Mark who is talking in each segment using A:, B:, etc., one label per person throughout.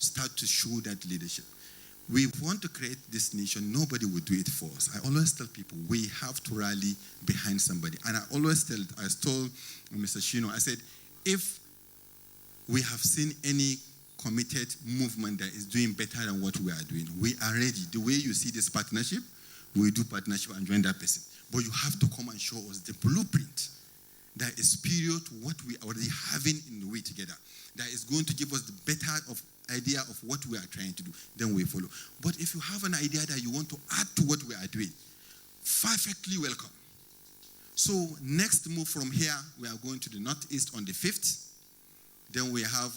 A: start to show that leadership. We want to create this nation. Nobody will do it for us. I always tell people we have to rally behind somebody. And I told Mr. Shino, I said, if we have seen any committed movement that is doing better than what we are doing, we are ready. The way you see this partnership, we do partnership and join that person. But you have to come and show us the blueprint that is superior to what we are already having in the way together, that is going to give us the better idea of what we are trying to do. Then we follow. But if you have an idea that you want to add to what we are doing, perfectly welcome. So next move from here, we are going to the northeast on the 5th. Then we have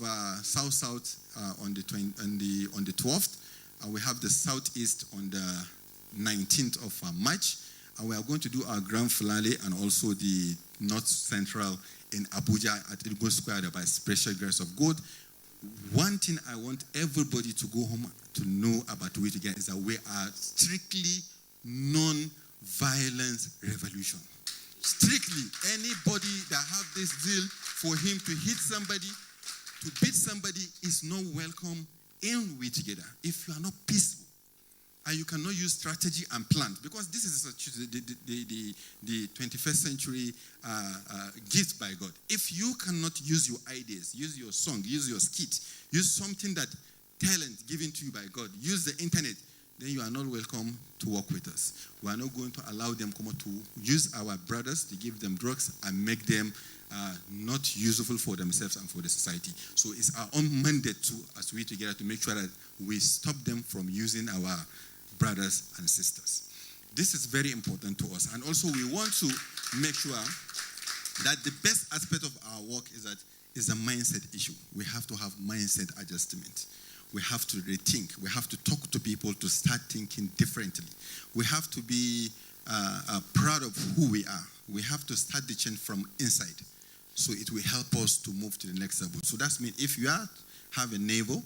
A: south-south on the 12th. And we have the southeast on the 19th of March. And we are going to do our grand finale and also the north central in Abuja at Ilgo Square by special grace of God. One thing I want everybody to go home to know about We Together is that we are strictly non-violence revolution. Strictly, anybody that have this deal for him to hit somebody, to beat somebody, is not welcome in We Together. If you are not peaceful, and you cannot use strategy and plan, because this is the 21st century gift by God. If you cannot use your ideas, use your song, use your skit, use something that talent given to you by God, use the internet, then you are not welcome to work with us. We are not going to allow them to use our brothers to give them drugs and make them not useful for themselves and for the society. So it's our own mandate too, as We Together, to make sure that we stop them from using our brothers and sisters. This is very important to us. And also we want to make sure that the best aspect of our work is a mindset issue. We have to have mindset adjustment. We have to rethink. We have to talk to people to start thinking differently. We have to be proud of who we are. We have to start the change from inside. So it will help us to move to the next level. So that means if you have a neighbor,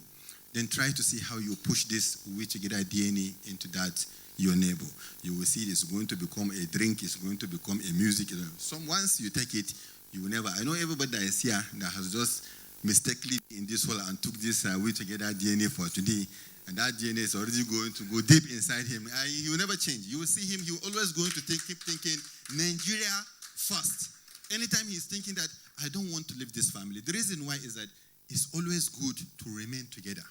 A: then try to see how you push this We Together DNA into that your neighbor. You will see it's going to become a drink, it's going to become a music. So once you take it, you will never. I know everybody that is here that has just mistakenly in this hall and took this We Together DNA for today, and that DNA is already going to go deep inside him. He will never change. You will see him, he will always going to keep thinking Nigeria first. Anytime he's thinking that, I don't want to leave this family. The reason why is that it's always good to remain together.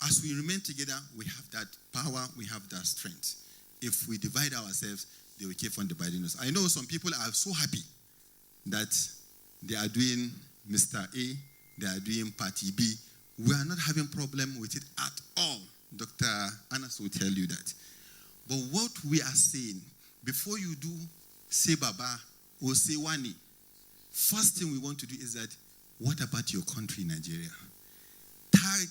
A: As we remain together, we have that power, we have that strength. If we divide ourselves, they will keep on dividing us. I know some people are so happy that they are doing Mr. A, they are doing Party B. We are not having problem with it at all. Dr. Anas will tell you that. But what we are saying, before you do say Baba or say Wani, first thing we want to do is that, what about your country, Nigeria? Tie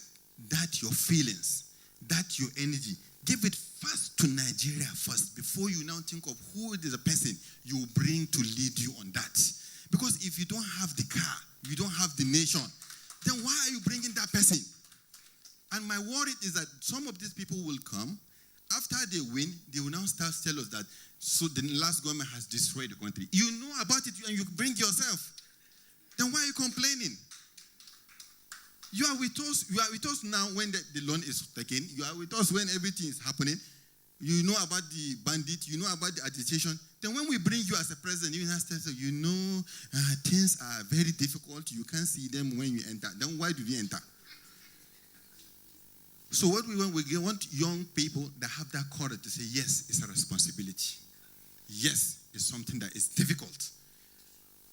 A: that your feelings, that your energy, give it first to Nigeria first, before you now think of who is the person you bring to lead you on that. Because if you don't have the car, you don't have the nation, then why are you bringing that person? And my worry is that some of these people will come, after they win, they will now start to tell us that, so the last government has destroyed the country. You know about it and you bring yourself. Then why are you complaining? You are with us now when the loan is taken. You are with us when everything is happening. You know about the bandit. You know about the agitation. Then when we bring you as a president, you know things are very difficult. You can't see them when you enter. Then why do you enter? So what we want young people that have that courage to say, yes, it's a responsibility. Yes, it's something that is difficult.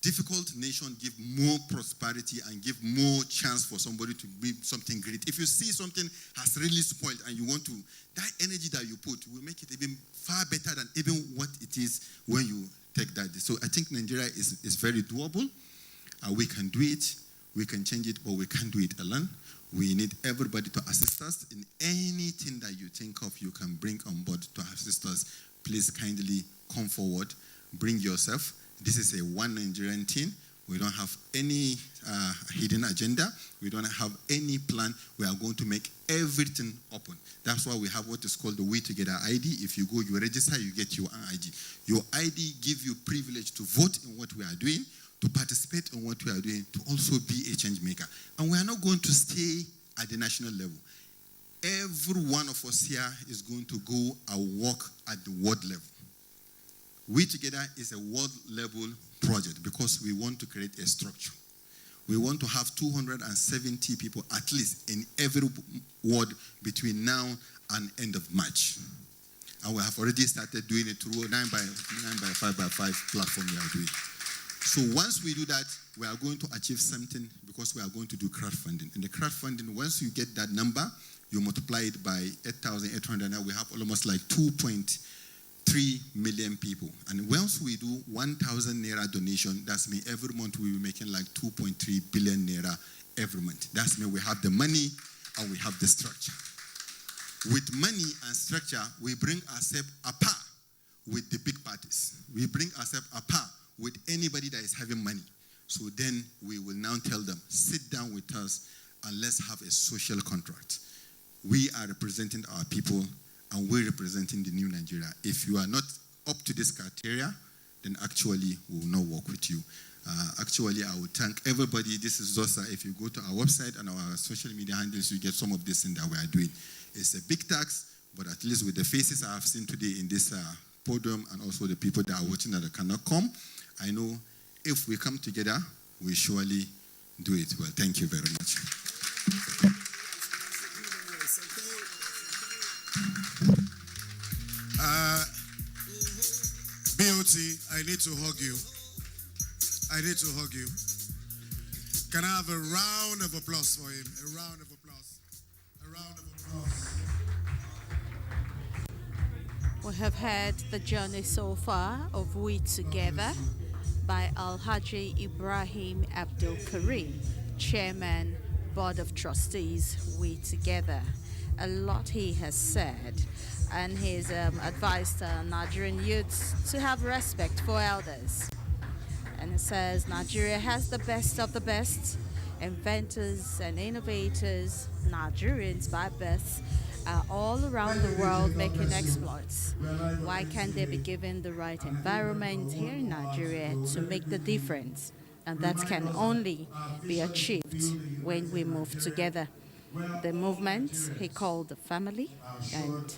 A: Difficult nation give more prosperity and give more chance for somebody to be something great. If you see something has really spoiled and you want to, that energy that you put will make it even far better than even what it is when you take that. So I think Nigeria is very doable. We can do it. We can change it, but we can't do it alone. We need everybody to assist us in anything that you think of you can bring on board to assist us. Please kindly come forward. Bring yourself. This is a one Nigerian team. We don't have any hidden agenda. We don't have any plan. We are going to make everything open. That's why we have what is called the We Together ID. If you go, you register, you get your ID. Your ID gives you privilege to vote in what we are doing, to participate in what we are doing, to also be a change maker. And we are not going to stay at the national level. Every one of us here is going to go and work at the world level. We Together is a world level project because we want to create a structure. We want to have 270 people at least in every ward between now and end of March. And we have already started doing it through 9x5x5 platform we are doing. So once we do that, we are going to achieve something because we are going to do crowdfunding. And the crowdfunding, once you get that number, you multiply it by 8,800. Now we have almost like 2.3 million people. And once we do 1,000 naira donation, that's mean every month we will be making like 2.3 billion naira every month. That's mean we have the money and we have the structure. With money and structure, we bring ourselves apart with the big parties. We bring ourselves apart with anybody that is having money. So then we will now tell them, sit down with us and let's have a social contract. We are representing our people and we're representing the new Nigeria. If you are not up to this criteria, then actually we will not work with you. Actually, I would thank everybody. This is Zosa. If you go to our website and our social media handles, you get some of this thing that we are doing. It's a big tax, but at least with the faces I have seen today in this podium and also the people that are watching that cannot come, I know if we come together, we surely do it well. Thank you very much.
B: BOT, I need to hug you. I need to hug you. Can I have a round of applause for him? A round of applause. A round of applause.
C: We have heard the journey so far of We Together by Alhaji Ibrahim Abdul Karim, Chairman, Board of Trustees, We Together. A lot he has said, and he's advised Nigerian youths to have respect for elders. And it says Nigeria has the best of the best, inventors and innovators, Nigerians by birth, are all around the world making exploits. Why can't they be given the right environment here in Nigeria to make the difference? And that can only be achieved when we move together. The movement he called the family, and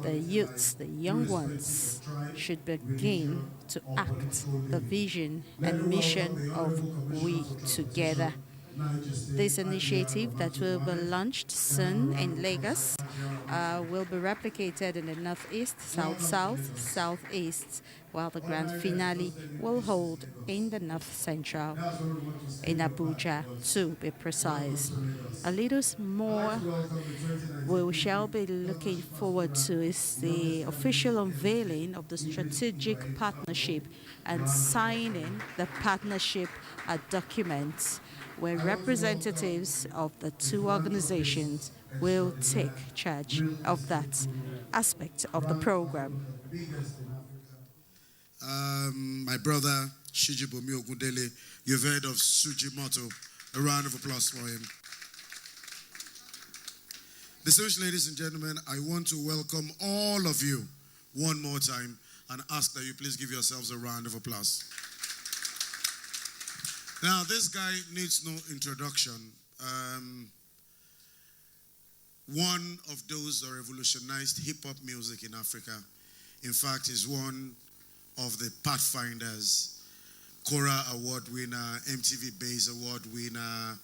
C: the youths, the young ones, should begin to act the vision and mission of We Together. This initiative that will be launched soon in Lagos will be replicated in the Northeast, South-South, Southeast, while the grand finale will hold in the North Central, in Abuja to be precise. A little more we shall be looking forward to is the official unveiling of the strategic partnership and signing the partnership documents, where representatives of the two organizations will take charge of that aspect of the program.
B: My brother, Shijibomi Ogundele, you've heard of Sujimoto. A round of applause for him. Distinguished ladies and gentlemen, I want to welcome all of you one more time and ask that you please give yourselves a round of applause. Now, this guy needs no introduction. One of those that revolutionized hip-hop music in Africa. In fact, is one of the pathfinders, Cora Award winner, MTV Base Award winner,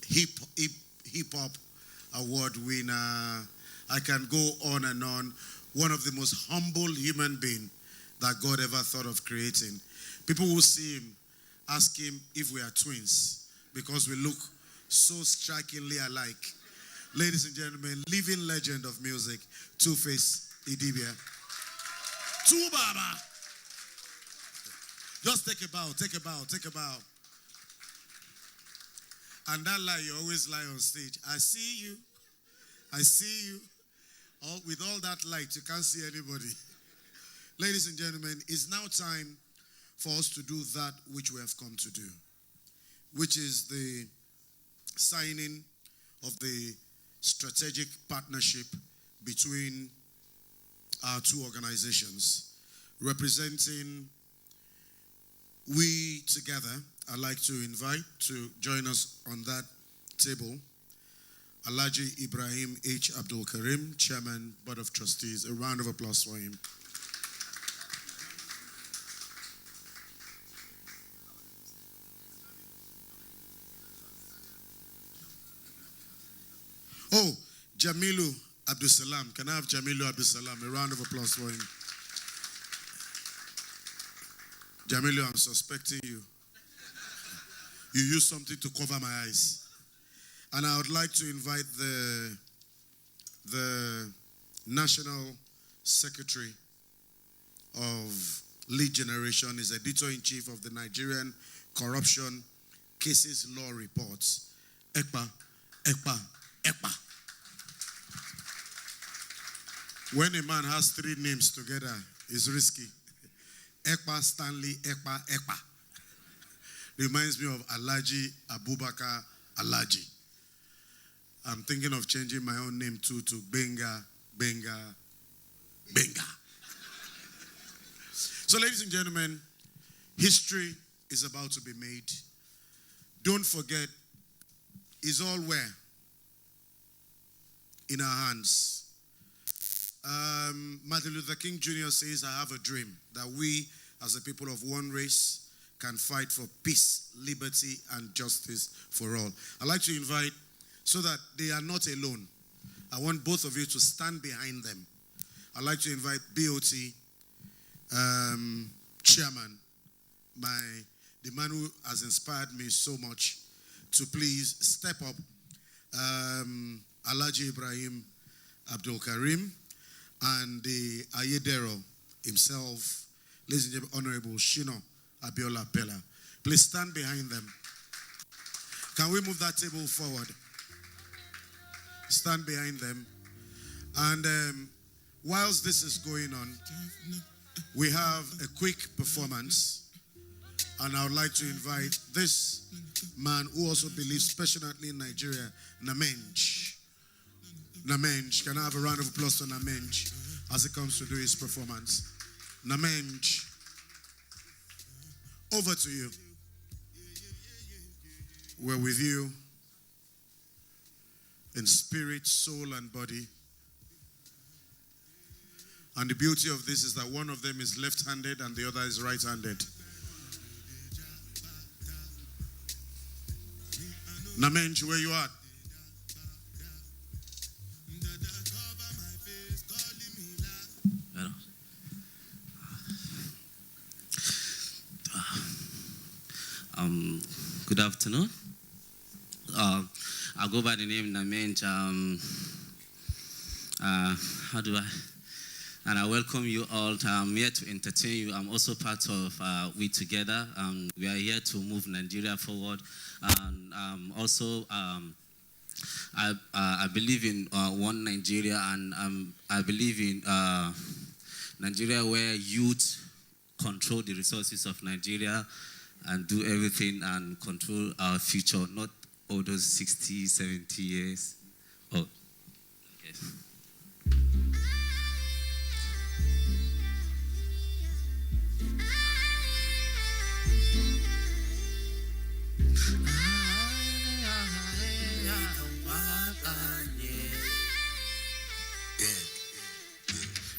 B: hip-hop award winner. I can go on and on. One of the most humble human beings that God ever thought of creating. People will see him, ask him if we are twins because we look so strikingly alike. Ladies and gentlemen, living legend of music, Two-Face Idibia. Two Baba. Just take a bow, take a bow, take a bow. And that lie, you always lie on stage. I see you. I see you. With all that light, you can't see anybody. Ladies and gentlemen, it's now time for us to do that which we have come to do, which is the signing of the strategic partnership between our two organizations. Representing We Together, I'd like to invite to join us on that table Alhaji Ibrahim H. Abdul Karim, Chairman, Board of Trustees. A round of applause for him. Oh, Jamilu Abdul Salam. Can I have Jamilu Abdul Salam? A round of applause for him. Jamilu, I'm suspecting you. You used something to cover my eyes. And I would like to invite the National Secretary of Lead Generation, is Editor-in-Chief of the Nigerian Corruption Cases Law Reports. Ekpa. When a man has three names together, it's risky. Ekpa Stanley, Ekpa. Reminds me of Alhaji Abubakar Alhaji. I'm thinking of changing my own name too to Benga. So, ladies and gentlemen, history is about to be made. Don't forget, it's all where? In our hands. Martin Luther King Jr. says, I have a dream that we, as a people of one race, can fight for peace, liberty, and justice for all. I'd like to invite, so that they are not alone, I want both of you to stand behind them. I'd like to invite BOT Chairman, the man who has inspired me so much, to please step up. Alhaji Ibrahim Abdul Karim and the Ayedero himself, ladies and gentlemen, Honorable Shino Abiola Pella. Please stand behind them. Can we move that table forward? Stand behind them. And whilst this is going on, we have a quick performance. And I would like to invite this man who also believes passionately in Nigeria, Namenj. Can I have a round of applause to Namenj as he comes to do his performance? Namenj, over to you. We're with you in spirit, soul, and body. And the beauty of this is that one of them is left-handed and the other is right-handed. Namenj, where you at?
D: Good afternoon. I'll go by the name Namenj. And I welcome you all. I'm here to entertain you. I'm also part of We Together. We are here to move Nigeria forward. And also, I believe in one Nigeria, and I believe in Nigeria where youth control the resources of Nigeria and do everything and control our future, not all those 60, 70 years. Oh, okay.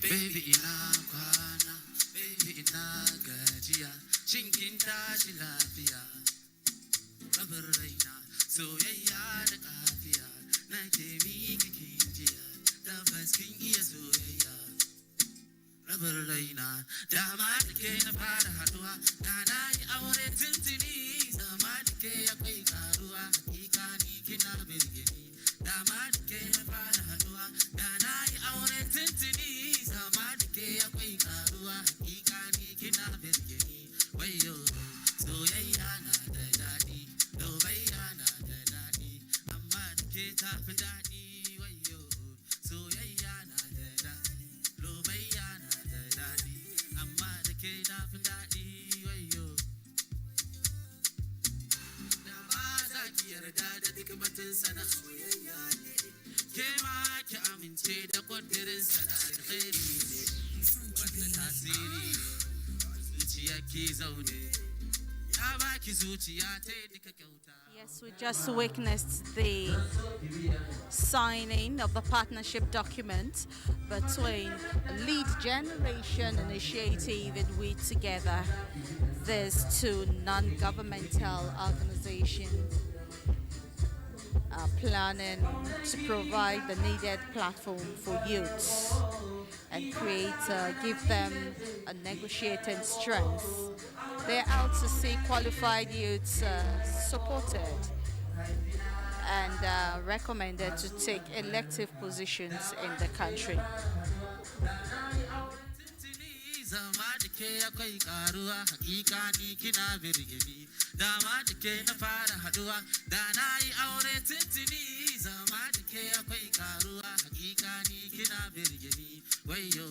D: Baby inakwana, baby inagajia, chinkin tashi lafiya, babar raina, soyayya da kafiya, na ke miki kinjiya, tabbas kin iya soyayya, babar raina, dama da ke na fara haduwa, da na yi aure tuntuni, dama da ke akwai karuwa, hakika ni kina birgini, dama da ke na fara haduwa, da na yi aure tuntuni. Akwai karuwa hakika ni kina birge ni wayo soyayya na da daɗi lobayya na da daɗi amma da ke tafi daɗi wayo soyayya na da daɗi lobayya na da daɗi amma da ke tafi daɗi wayo da ba za ki yarda da duk batun sana soyayya ne ke ma ki amince da ƙudurin sana alkhairi ne wanda tasiri zuciya ke zaune ya baki zuciya ta yi duka kyauta
C: Yes, we just witnessed the signing of the partnership document between Lead Generation Initiative and We Together. These two non-governmental organizations are planning to provide the needed platform for youths and give them a negotiating strength. They're out to see qualified youths supported and recommended to take elective positions in the country.
D: zama da ke akwai karuwa hakika ni kina birge ni dama da ke na fara haduwa da na yi aure tuntuni zama da ke akwai karuwa hakika ni kina birge ni wayo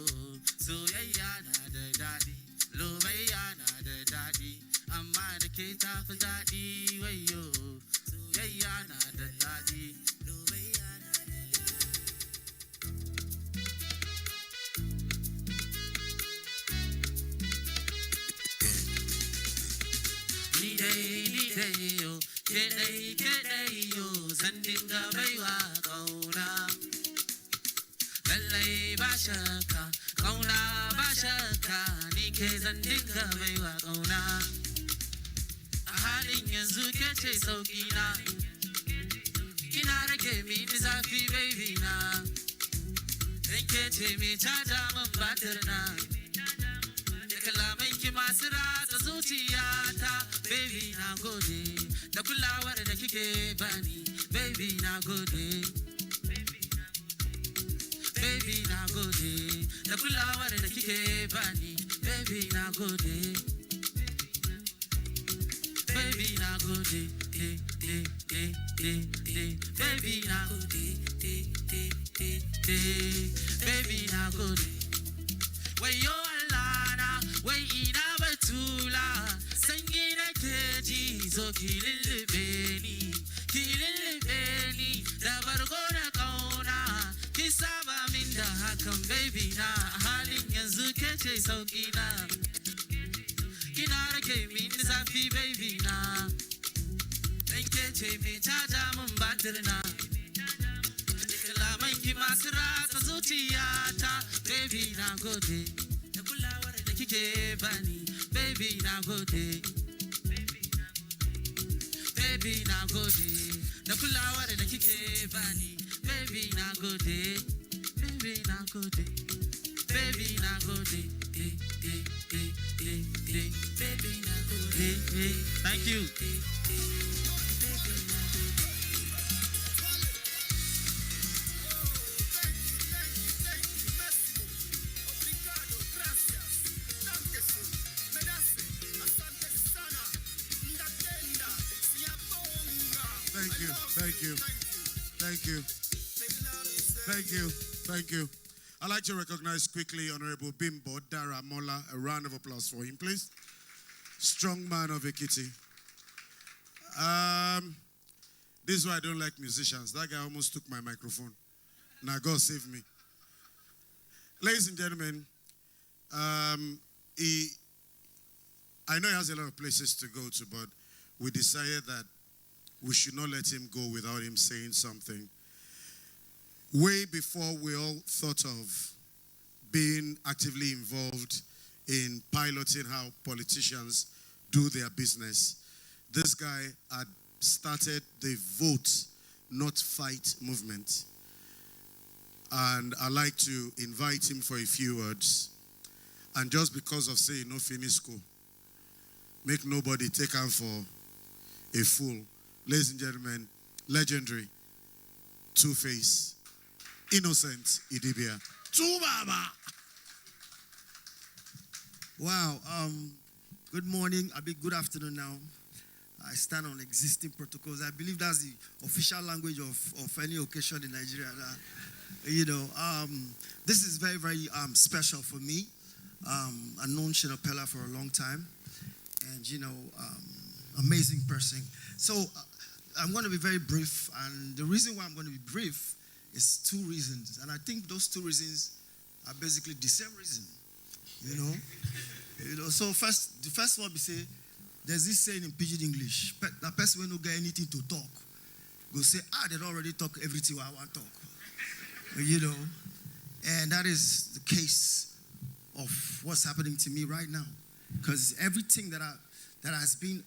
D: soyayya na da daɗi lobayya na da daɗi amma da ke tafi daɗi wayo soyayya na da daɗi lobayya na da daɗi. Ni dai yo, ke dai yo, zan dinga baiwa ƙauna. Lallai ba shakka, ƙauna ba shakka, ni ke zan dinga baiwa ƙauna. A halin yanzu ke ce sauƙina, kina rage mini zafi baby na. Dan ke ce mai caja min batir na. Kalamai ki masu ratsa zuciyata baby na gode da kulawar da kike bani baby na gode baby na gode da kulawar da kike bani baby na gode baby na gode baby na gode baby na gode wayo wai ina batula sanyi nake ji zo ki lullube ni da bargo na kauna ki saba min da hakan baby na halin yanzu ke ce sauki na kina rage min zafi baby na dan ke ce mai caja min batir na kalaman ki masu ratsa zuciyata baby na gode kike bani baby na gode baby na gode da kulawar da kike bani baby na gode baby na gode baby na gode baby na gode thank you. Thank you. I'd like to recognize quickly Honorable Bimbo Daramola. A round of applause for him, please. Strong man of Ekiti. This is why I don't like musicians. That guy almost took my microphone. Now God save me. Ladies and gentlemen, I know he has a lot of places to go to, but we decided that we should not let him go without him saying something. Way before we all thought of being actively involved in piloting how politicians do their business, this guy had started the Vote Not Fight movement. And I'd like to invite him for a few words. And just because of saying no finish school, make nobody take him for a fool. Ladies and gentlemen, legendary, Two-Face, Innocent Idibia. Baba.
E: Wow. Good morning. Good afternoon now. I stand on existing protocols. I believe that's the official language of any occasion in Nigeria. This is very, very special for me. I've known Shinapella for a long time. And, amazing person. So I'm going to be very brief. And the reason why I'm going to be brief is two reasons. And I think those two reasons are basically the same reason. So the first one we say, There's this saying in pidgin English, the person will not get anything to talk. Go say, they already talk everything I want to talk. You know, and that is the case of what's happening to me right now. Because everything that has been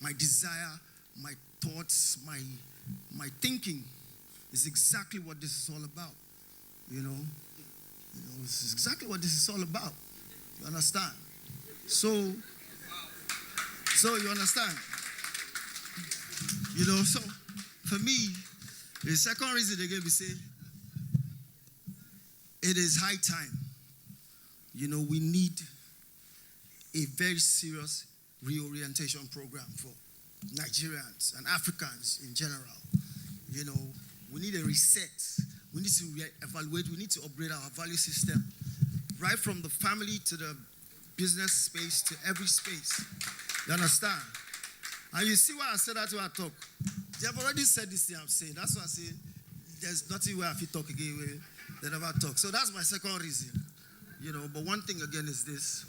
E: my desire, my thoughts, my thinking is exactly what this is all about. You know, this is exactly what this is all about. You understand? So you understand? You know, so for me, the second reason they gave me say, it is high time. You know, we need a very serious reorientation program for Nigerians and Africans in general. You know, we need a reset. We need to evaluate. We need to upgrade our value system, right from the family to the business space to every space. You understand? And you see why I said that when I talk. They have already said this thing I'm saying. That's why I say there's nothing where I feel talk again where they never talk. So that's my second reason. You know, but one thing again is this.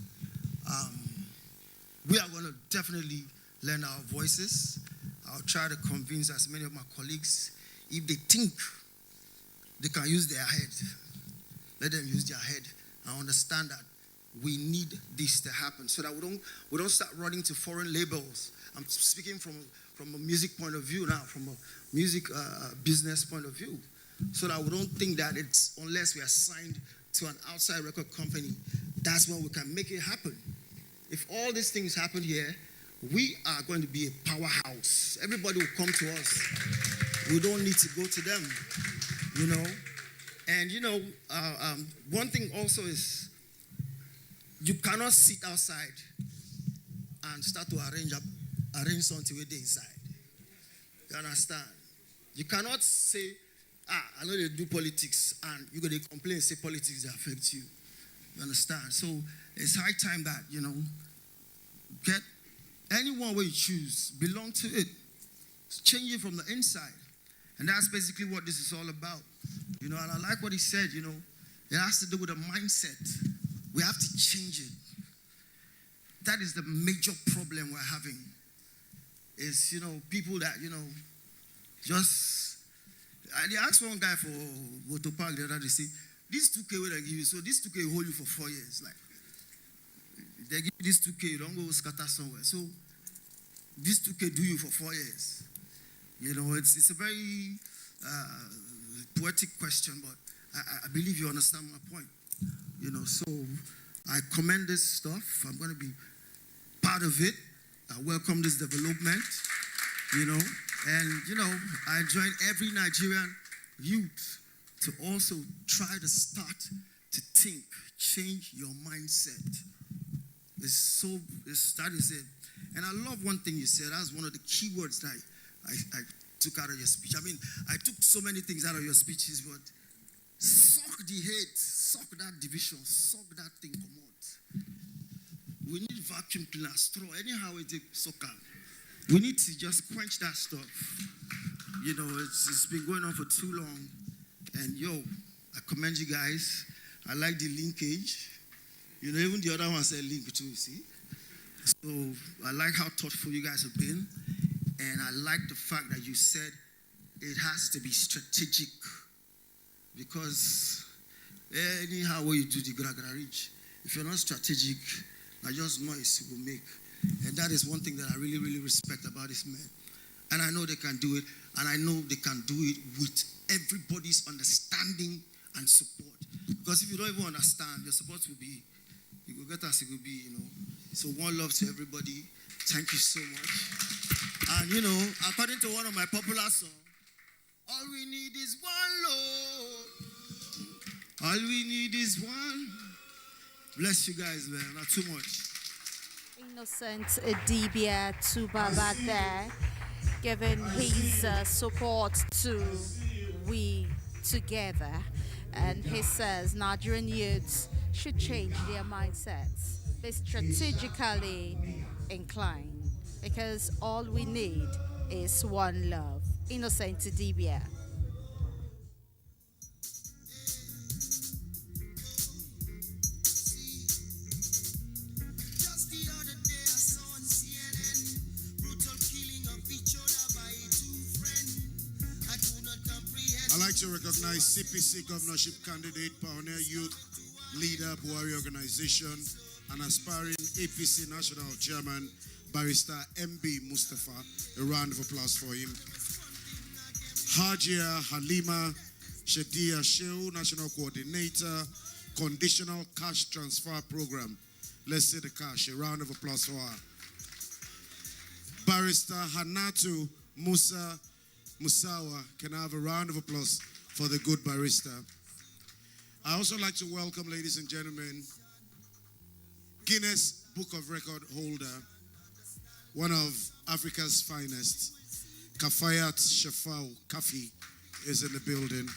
E: We are going to definitely lend our voices. I'll try to convince as many of my colleagues, if they think they can use their head, let them use their head and understand that we need this to happen so that we don't start running to foreign labels. I'm speaking from a music point of view now, from a music business point of view, so that we don't think that it's unless we are signed to an outside record company, that's when we can make it happen. If all these things happen here, we are going to be a powerhouse. Everybody will come to us. We don't need to go to them, you know. And, you know, one thing also is you cannot sit outside and start to arrange something with the inside. You understand? You cannot say, I know they do politics, and you're going to complain and say politics affect you. You understand? So it's high time that, you know, get anyone where you choose, belong to it. Change it from the inside. And that's basically what this is all about. You know, and I like what he said, you know, it has to do with a mindset. We have to change it. That is the major problem we're having. Is, you know, people that, you know, just, they asked one guy for Motor Park the other day, say, this 2K will they give you, so this 2K will hold you for 4 years. Like, they give you this 2K, you don't go scatter somewhere. So, this 2K do you for 4 years. You know, it's a very poetic question, but I believe you understand my point. You know, so I commend this stuff. I'm going to be part of it. I welcome this development, you know. And, you know, I join every Nigerian youth to also try to start to think, change your mindset. That is it. And I love one thing you said. That's one of the key words that I took out of your speech. I mean, I took so many things out of your speeches, but suck the hate, suck that division, suck that thing, come out. We need vacuum cleaner, straw, anyhow we take sucker. We need to just quench that stuff. You know, it's been going on for too long. And I commend you guys. I like the linkage. You know, even the other one said link too, you see. So I like how thoughtful you guys have been. And I like the fact that you said it has to be strategic. Because anyhow what you do, the gonna reach. If you're not strategic, not just noise you will make. And that is one thing that I really, really respect about this man. And I know they can do it. And I know they can do it with everybody's understanding and support. Because if you don't even understand, your support will be, you will get as it will be, you know. So one love to everybody. Thank you so much. And, you know, according to one of my popular songs, all we need is one love. All we need is one. Bless you guys, man. Not too much.
C: Innocent Adibia Tubaba there, giving his support to We Together. And he says Nigerian youths should change their mindsets, be strategically inclined, because all we need is one love. Innocent Adibia.
E: Just the other day I saw on CNN
B: like to recognize CPC governorship candidate, Pioneer Youth Leader, Buhari Organization, and aspiring APC National Chairman, Barrister MB Mustafa. A round of applause for him. Hajia Halima Shadia Shehu, National Coordinator, Conditional Cash Transfer Program. Let's see the cash. A round of applause for her. Barrister Hanatu Musawa. Can I have a round of applause for the good barrister? I also like to welcome, ladies and gentlemen, Guinness Book of Record holder, one of Africa's finest, Kafayat Shafau Kafi, is in the building.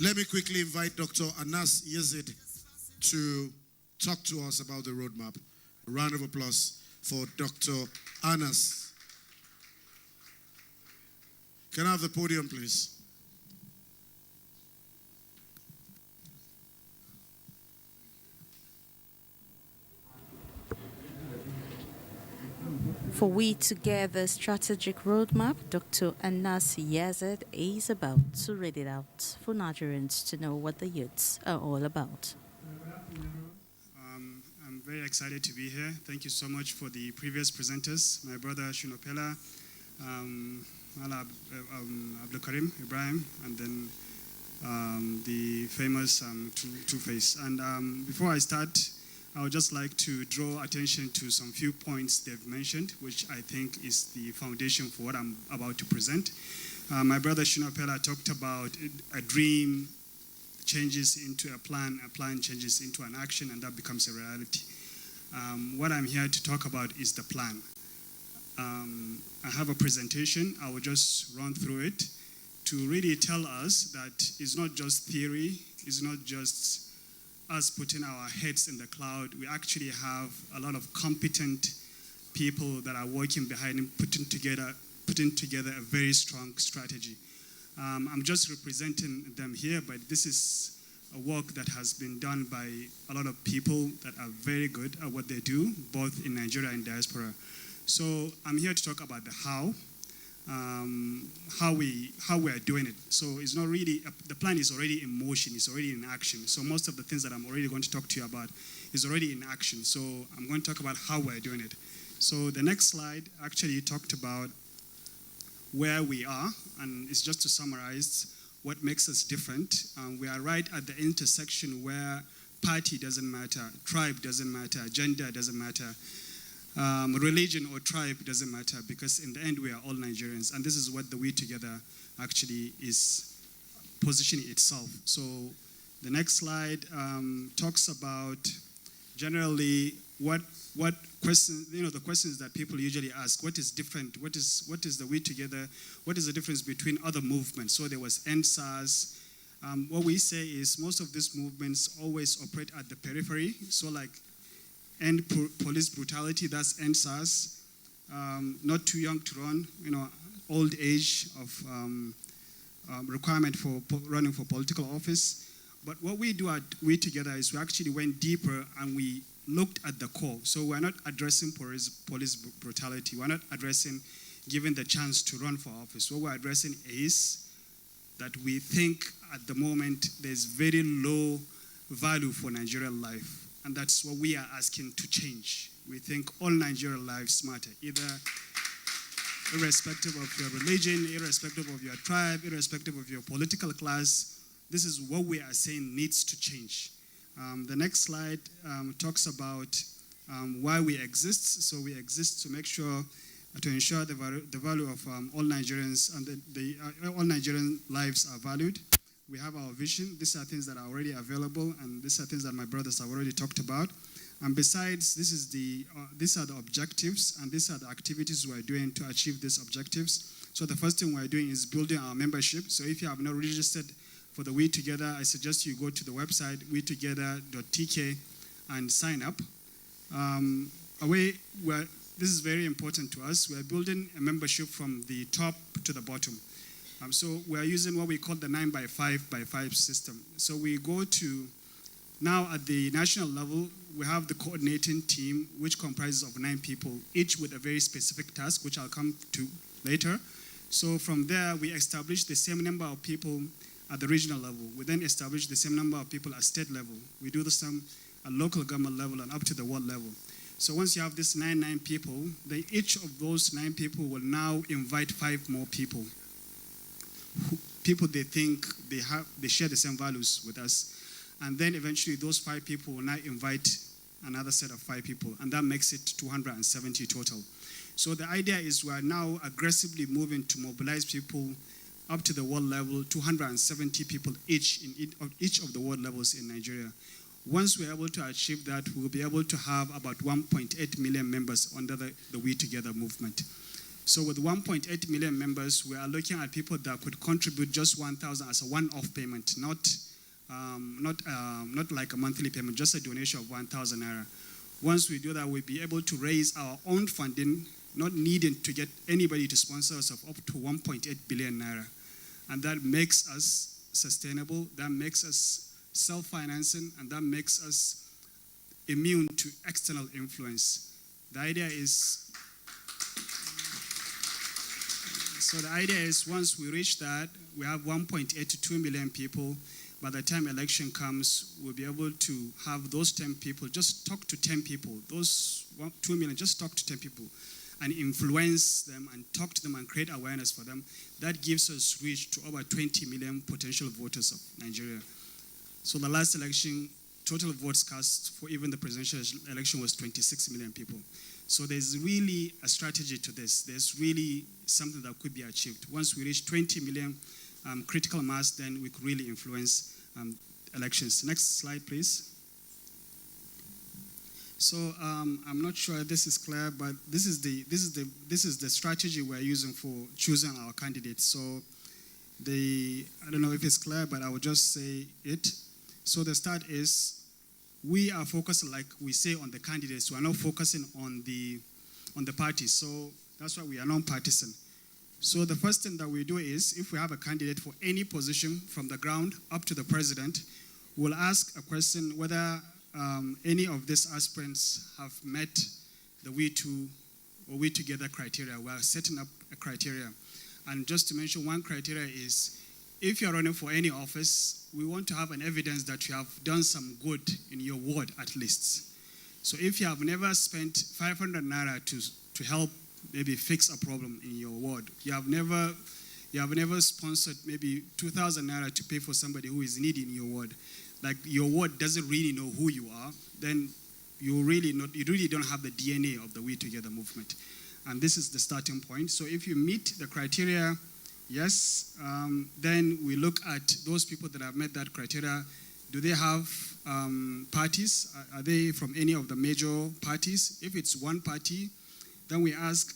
B: Let me quickly invite Dr. Anas Yazid to talk to us about the roadmap. A round of applause for Dr. Anas. Can I have the podium, please?
C: For We Together Strategic Roadmap, Dr. Anas Yazid is about to read it out for Nigerians to know what the youths are all about.
F: I'm very excited to be here. Thank you so much for the previous presenters, my brother Shunopela, Abdul Karim Ibrahim, and then the famous Two-Face. And before I start, I would just like to draw attention to some few points they've mentioned, which I think is the foundation for what I'm about to present. My brother Shunopela talked about a dream changes into a plan changes into an action, and that becomes a reality. What I'm here to talk about is the plan. I have a presentation. I will just run through it to really tell us that it's not just theory, it's not just us putting our heads in the cloud. We actually have a lot of competent people that are working behind and putting together a very strong strategy. I'm just representing them here, but this is a work that has been done by a lot of people that are very good at what they do, both in Nigeria and diaspora. So I'm here to talk about the how we are doing it. So it's not really, the plan is already in motion, it's already in action. So most of the things that I'm already going to talk to you about is already in action. So I'm going to talk about how we're doing it. So the next slide actually talked about where we are, and it's just to summarize what makes us different. We are right at the intersection where party doesn't matter, tribe doesn't matter, gender doesn't matter, religion or tribe doesn't matter, because in the end we are all Nigerians, and this is what the We Together actually is positioning itself. So the next slide talks about generally what questions, the questions that people usually ask. What is different? What is the We Together? What is the difference between other movements? So there was NSAS. What we say is most of these movements always operate at the periphery. So like end police brutality, that's NSAS. Not too young to run, old age of requirement for running for political office. But what we do at We Together is we actually went deeper and we looked at the core. So we're not addressing police brutality. We're not addressing giving the chance to run for office. What we're addressing is that we think at the moment there's very low value for Nigerian life. And that's what we are asking to change. We think all Nigerian lives matter, irrespective of your religion, irrespective of your tribe, irrespective of your political class. This is what we are saying needs to change. The next slide talks about why we exist. So we exist to make sure, to ensure the value of all Nigerians and all Nigerian lives are valued. We have our vision. These are things that are already available, and these are things that my brothers have already talked about. And besides, these are the objectives, and these are the activities we're doing to achieve these objectives. So the first thing we're doing is building our membership. So if you have not registered for the We Together, I suggest you go to the website, wetogether.tk, and sign up. This is very important to us. We're building a membership from the top to the bottom. So we're using what we call the 9x5x5 system. So we go to, now at the national level, we have the coordinating team, which comprises of 9 people, each with a very specific task, which I'll come to later. So from there, we establish the same number of people at the regional level. We then establish the same number of people at state level. We do the same at local government level and up to the world level. So once you have this 9 people, then each of those 9 people will now invite 5 more people. People they think they share the same values with us. And then eventually those 5 people will now invite another set of 5 people, and that makes it 270 total. So the idea is we are now aggressively moving to mobilize people up to the world level, 270 people each in each of the world levels in Nigeria. Once we're able to achieve that, we'll be able to have about 1.8 million members under the We Together movement. So with 1.8 million members, we are looking at people that could contribute just 1,000 as a one-off payment, not like a monthly payment, just a donation of 1,000 naira. Once we do that, we'll be able to raise our own funding, not needing to get anybody to sponsor us, of up to 1.8 billion naira. And that makes us sustainable, that makes us self-financing, and that makes us immune to external influence. The idea is once we reach that, we have 1.8 to 2 million people. By the time election comes, we'll be able to have those 10 people, just talk to 10 people, those 2 million, just talk to 10 people and influence them and talk to them and create awareness for them. That gives us reach to over 20 million potential voters of Nigeria. So the last election, total votes cast for even the presidential election was 26 million people. So there's really a strategy to this. There's really something that could be achieved. Once we reach 20 million critical mass, then we could really influence elections. Next slide, please. So I'm not sure if this is clear, but this is the strategy we're using for choosing our candidates. So I don't know if it's clear, but I will just say it. So the start is we are focusing, like we say, on the candidates. We are not focusing on the parties. So that's why we are non-partisan. So the first thing that we do is, if we have a candidate for any position from the ground up to the president, we'll ask a question whether any of these aspirants have met the We Together criteria. We are setting up a criteria. And just to mention, one criteria is, if you're running for any office, we want to have an evidence that you have done some good in your ward at least. So if you have never spent 500 naira to help maybe fix a problem in your ward, you have never sponsored maybe 2,000 naira to pay for somebody who is needy in your ward, like your ward doesn't really know who you are, then you really don't have the DNA of the We Together movement. And this is the starting point. So if you meet the criteria, yes, then we look at those people that have met that criteria. Do they have parties? Are they from any of the major parties? If it's one party, then we ask,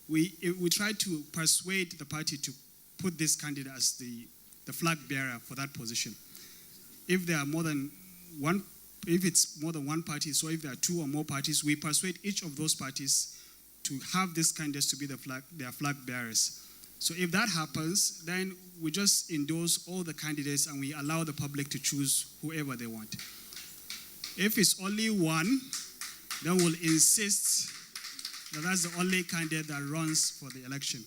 F: we try to persuade the party to put this candidate as the flag bearer for that position. If there are more than one, if it's more than one party, so if there are 2 or more parties, we persuade each of those parties to have this candidates to be their flag bearers. So if that happens, then we just endorse all the candidates and we allow the public to choose whoever they want. If it's only one, then we'll insist that that's the only candidate that runs for the election.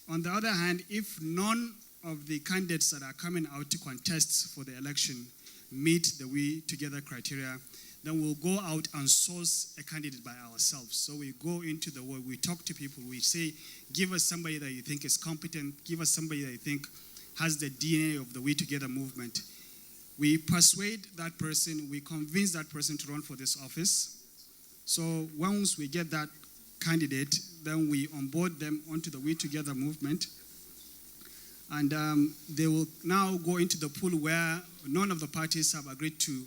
F: On the other hand, if none of the candidates that are coming out to contest for the election meet the We Together criteria, then we'll go out and source a candidate by ourselves. So we go into the world, we talk to people, we say, give us somebody that you think is competent, give us somebody that you think has the DNA of the We Together movement. We persuade that person, we convince that person to run for this office. So once we get that candidate, then we onboard them onto the We Together movement. And they will now go into the pool where none of the parties have agreed to,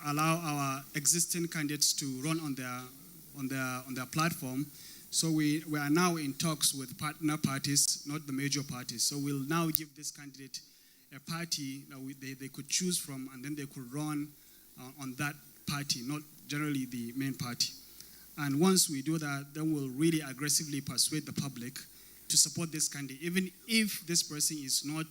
F: allow our existing candidates to run on their platform. So we are now in talks with partner parties, not the major parties. So we'll now give this candidate a party that they could choose from, and then they could run on that party, not generally the main party. And once we do that, then we'll really aggressively persuade the public to support this candidate, even if this person is not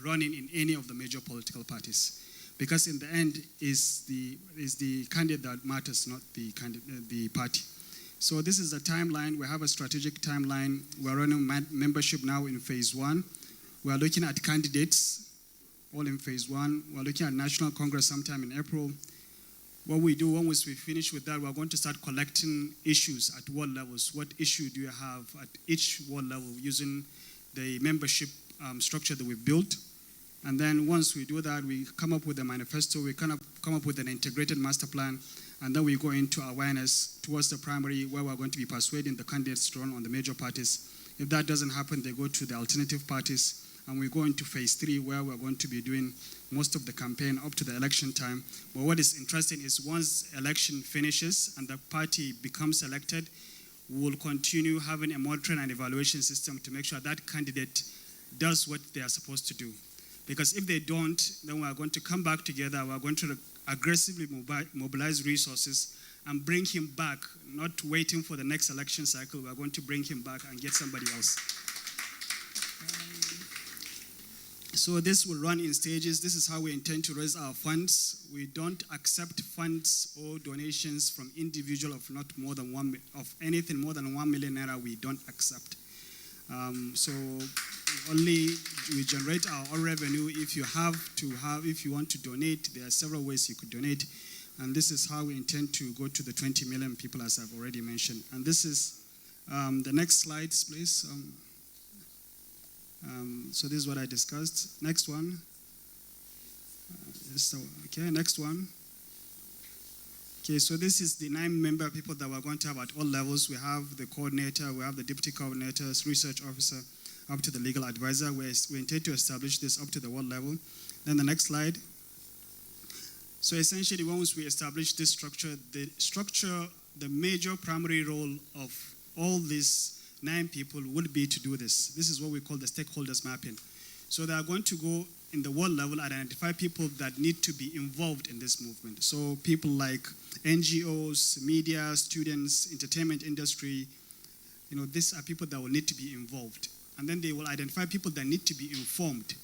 F: running in any of the major political parties. Because in the end, is the candidate that matters, not the party. So this is the timeline. We have a strategic timeline. We're running membership now in phase 1. We are looking at candidates, all in phase 1. We're looking at National Congress sometime in April. What we do, once we finish with that, we're going to start collecting issues at ward levels. What issue do you have at each ward level using the membership structure that we've built? And then once we do that, we come up with a manifesto, we come up with an integrated master plan, and then we go into awareness towards the primary, where we're going to be persuading the candidates to run on the major parties. If that doesn't happen, they go to the alternative parties, and we go into phase 3, where we're going to be doing most of the campaign up to the election time. But what is interesting is once election finishes and the party becomes elected, we will continue having a monitoring and evaluation system to make sure that candidate does what they are supposed to do. Because if they don't, then we are going to come back together, we are going to aggressively mobilize resources and bring him back, not waiting for the next election cycle. We are going to bring him back and get somebody else. So this will run in stages. This is how we intend to raise our funds. We don't accept funds or donations from individual of not more than anything more than 1 million naira. We don't accept. So only we generate our own revenue. If you want to donate, there are several ways you could donate. And this is how we intend to go to the 20 million people, as I've already mentioned. And this is the next slides, please. So this is what I discussed. Next one. Okay, next one. Okay, so this is the 9-member people that we're going to have at all levels. We have the coordinator, we have the deputy coordinators, research officer, up to the legal advisor. We intend to establish this up to the world level. Then the next slide. So essentially, once we establish this structure, the major primary role of all these 9 people would be to do this. This is what we call the stakeholders mapping. So they are going to go in the world level, identify people that need to be involved in this movement. So people like NGOs, media, students, entertainment industry, these are people that will need to be involved. And then they will identify people that need to be informed.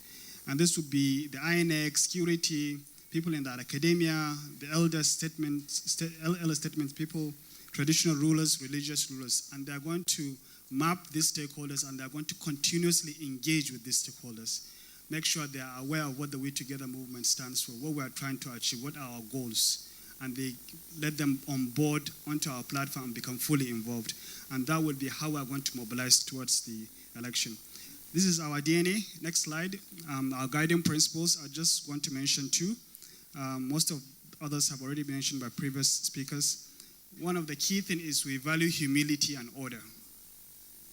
F: And this would be the INX, security, people in the academia, the elder statements people, traditional rulers, religious rulers. And they're going to map these stakeholders, and they're going to continuously engage with these stakeholders. Make sure they are aware of what the We Together movement stands for, what we are trying to achieve, what are our goals. And they let them on board onto our platform and become fully involved. And that will be how we're going to mobilize towards the election. This is our DNA. Next slide. Our guiding principles. I just want to mention 2. Most of others have already been mentioned by previous speakers. One of the key things is we value humility and order.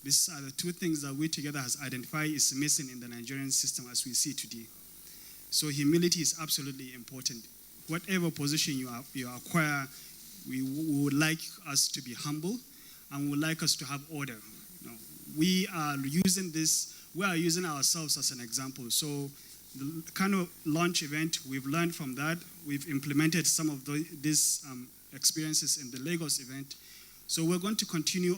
F: These are the 2 things that We Together has identified is missing in the Nigerian system as we see today. So humility is absolutely important. Whatever position you acquire, we would like us to be humble, and we would like us to have order. We are using ourselves as an example. So the kind of launch event, we've learned from that. We've implemented some of these experiences in the Lagos event. So we're going to continue,